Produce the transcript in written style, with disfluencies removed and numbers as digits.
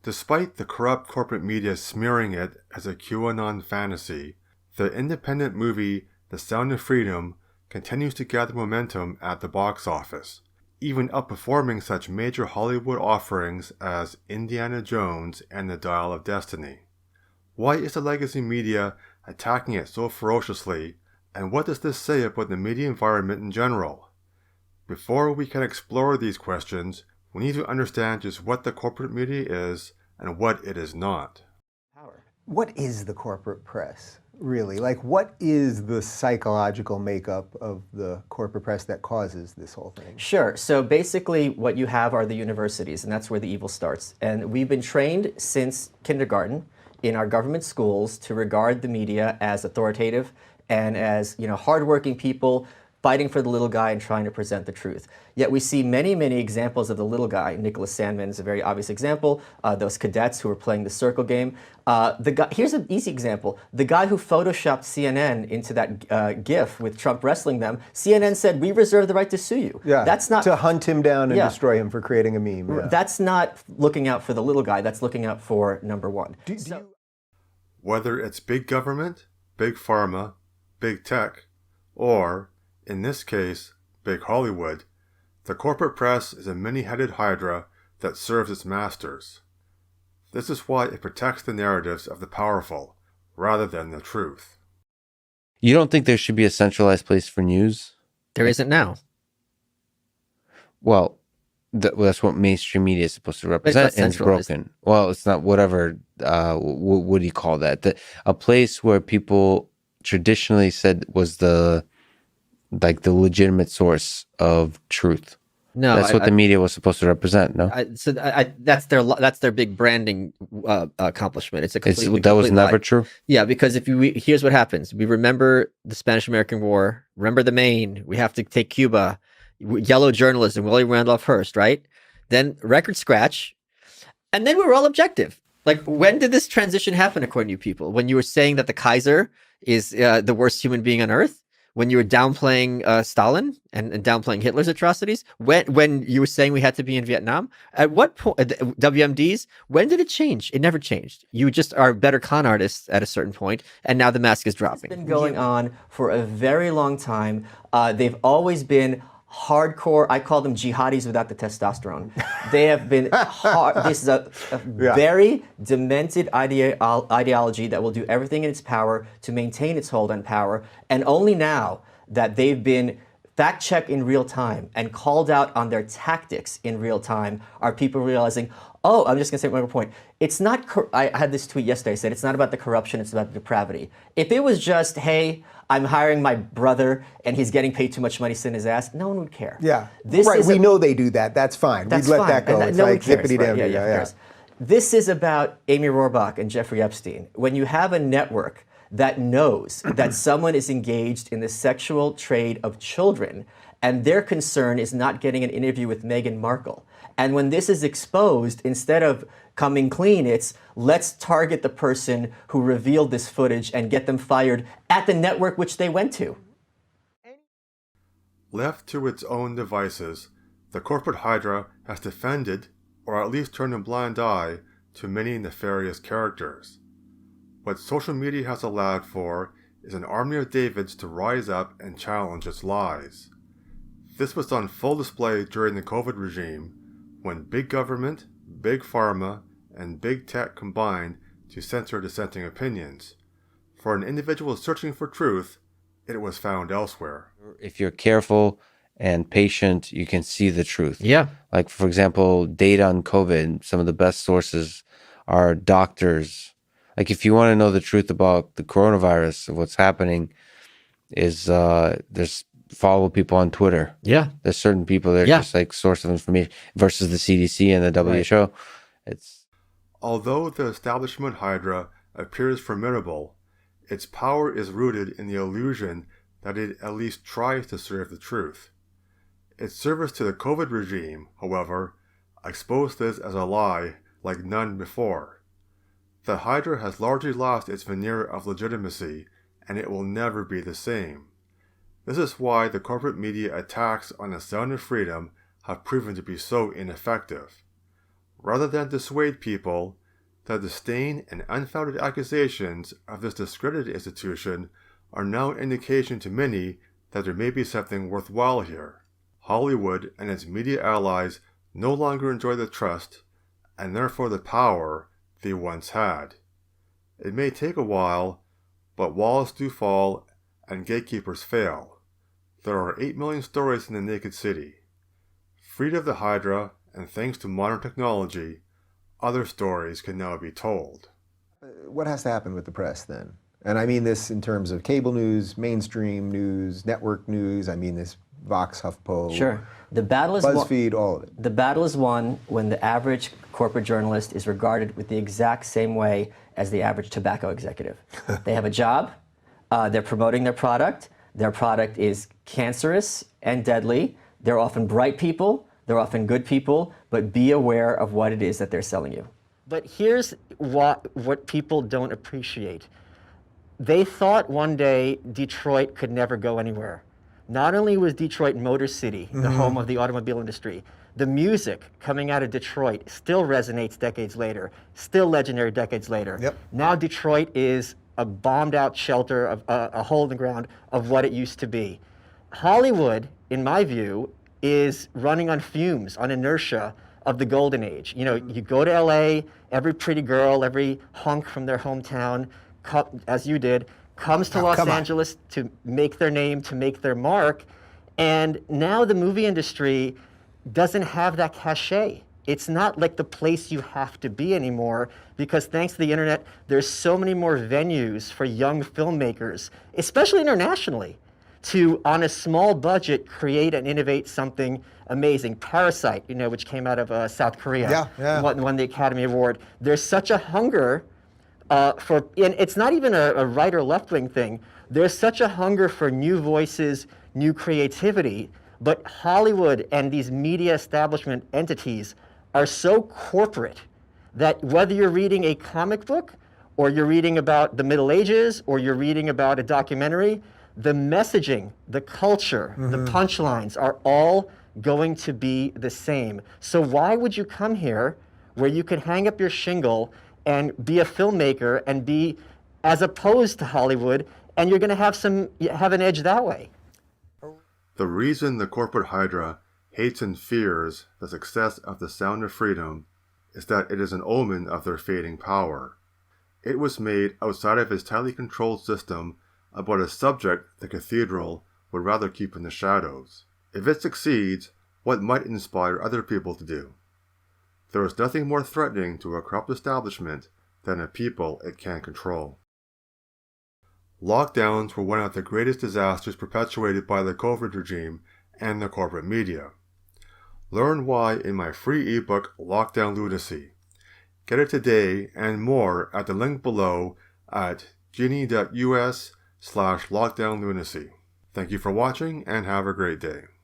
Despite the corrupt corporate media smearing it as a QAnon fantasy, the independent movie The Sound of Freedom continues to gather momentum at the box office, even outperforming such major Hollywood offerings as Indiana Jones and The Dial of Destiny. Why is the legacy media attacking it so ferociously, and what does this say about the media environment in general? Before we can explore these questions, we need to understand just what the corporate media is and what it is not. What is the corporate press, really? Like, what is the psychological makeup of the corporate press that causes this whole thing? Sure. So basically what you have are the universities, and that's where the evil starts. And we've been trained since kindergarten in our government schools to regard the media as authoritative and as, hardworking people fighting for the little guy and trying to present the truth. Yet we see many, many examples of the little guy. Nicholas Sandmann is a very obvious example. Those cadets who are playing the circle game. Here's an easy example. The guy who photoshopped CNN into that GIF with Trump wrestling them, CNN said, "We reserve the right to sue you." Yeah, that's not to hunt him down and destroy him for creating a meme. Yeah. That's not looking out for the little guy. That's looking out for number one. Whether it's big government, big pharma, big tech, or, in this case, big Hollywood, the corporate press is a many-headed hydra that serves its masters. This is why it protects the narratives of the powerful, rather than the truth. You don't think there should be a centralized place for news? There isn't now. Well, that's what mainstream media is supposed to represent, and it's broken. Well, it's not whatever, what do you call that? A place where people traditionally said was the legitimate source of truth. No, that's what the media was supposed to represent. No, that's their big branding accomplishment. It's a that was never true. Yeah, because here's what happens: we remember the Spanish-American War, remember the Maine. We have to take Cuba, yellow journalism, Willie Randolph Hearst, right? Then record scratch, and then we were all objective. Like, when did this transition happen, according to you people? When you were saying that the Kaiser is the worst human being on earth? When you were downplaying Stalin and downplaying Hitler's atrocities? When you were saying we had to be in Vietnam? At what point, WMDs, when did it change? It never changed. You just are better con artists at a certain point, and now the mask is dropping. It's been going on for a very long time. They've always been hardcore. I call them jihadis without the testosterone. They have been hard. This is a very demented ideology that will do everything in its power to maintain its hold on power. And only now that they've been fact-checked in real time and called out on their tactics in real time are people realizing, oh, I'm just going to say one more point. It's not, I had this tweet yesterday, I said, it's not about the corruption, it's about the depravity. If it was just, hey, I'm hiring my brother and he's getting paid too much money to sit in his ass, no one would care. Yeah, we know they do that. That's fine. We'd let that go. It's like zippity-dambity. Yeah. This is about Amy Rohrbach and Jeffrey Epstein. When you have a network that knows that someone is engaged in the sexual trade of children, and their concern is not getting an interview with Meghan Markle. And when this is exposed, instead of coming clean, it's let's target the person who revealed this footage and get them fired at the network which they went to. Left to its own devices, the corporate hydra has defended, or at least turned a blind eye, to many nefarious characters. What social media has allowed for is an army of Davids to rise up and challenge its lies. This was on full display during the COVID regime, when big government, big pharma, and big tech combined to censor dissenting opinions. For an individual searching for truth, it was found elsewhere. If you're careful and patient, you can see the truth. Yeah. Like, for example, data on COVID, some of the best sources are doctors. Like, if you want to know the truth about the coronavirus, of what's happening, is there's follow people on Twitter. Yeah. There's certain people that are just like source of information versus the CDC and the WHO. Right. Although the establishment hydra appears formidable, its power is rooted in the illusion that it at least tries to serve the truth. Its service to the COVID regime, however, exposed this as a lie like none before. The hydra has largely lost its veneer of legitimacy, and it will never be the same. This is why the corporate media attacks on the Sound of Freedom have proven to be so ineffective. Rather than dissuade people, the disdain and unfounded accusations of this discredited institution are now an indication to many that there may be something worthwhile here. Hollywood and its media allies no longer enjoy the trust, and therefore the power, they once had. It may take a while, but walls do fall and gatekeepers fail. There are 8 million stories in the naked city. Freed of the Hydra, and thanks to modern technology, other stories can now be told. What has to happen with the press then? And I mean this in terms of cable news, mainstream news, network news. I mean this Vox, HuffPo, Sure. The battle is BuzzFeed, all of it. The battle is won when the average corporate journalist is regarded with the exact same way as the average tobacco executive. They have a job, they're promoting their product is cancerous and deadly, they're often bright people, they're often good people, but be aware of what it is that they're selling you. But here's what people don't appreciate. They thought one day Detroit could never go anywhere. Not only was Detroit Motor City, the home of the automobile industry, the music coming out of Detroit still resonates decades later, still legendary decades later. Yep. Now Detroit is a bombed out shelter, of a hole in the ground of what it used to be. Hollywood, in my view, is running on fumes, on inertia of the golden age. You know, you go to LA, every pretty girl, every hunk from their hometown, as you did, comes to Los Angeles to make their name, to make their mark. And now the movie industry doesn't have that cachet. It's not like the place you have to be anymore, because thanks to the internet, there's so many more venues for young filmmakers, especially internationally, to, on a small budget, create and innovate something amazing. Parasite, you know, which came out of South Korea, won the Academy Award. There's such a hunger and it's not even a right or left-wing thing. There's such a hunger for new voices, new creativity, but Hollywood and these media establishment entities are so corporate that whether you're reading a comic book or you're reading about the Middle Ages or you're reading about a documentary, the messaging, the culture, the punchlines are all going to be the same. So why would you come here where you can hang up your shingle and be a filmmaker and be as opposed to Hollywood, and you're going to have an edge that way? The reason the corporate Hydra hates and fears the success of The Sound of Freedom is that it is an omen of their fading power. It was made outside of his tightly controlled system about a subject the cathedral would rather keep in the shadows. If it succeeds, what might inspire other people to do? There is nothing more threatening to a corrupt establishment than a people it can't control. Lockdowns were one of the greatest disasters perpetuated by the COVID regime and the corporate media. Learn why in my free ebook, Lockdown Lunacy. Get it today and more at the link below at genie.us/lockdownlunacy. Thank you for watching and have a great day.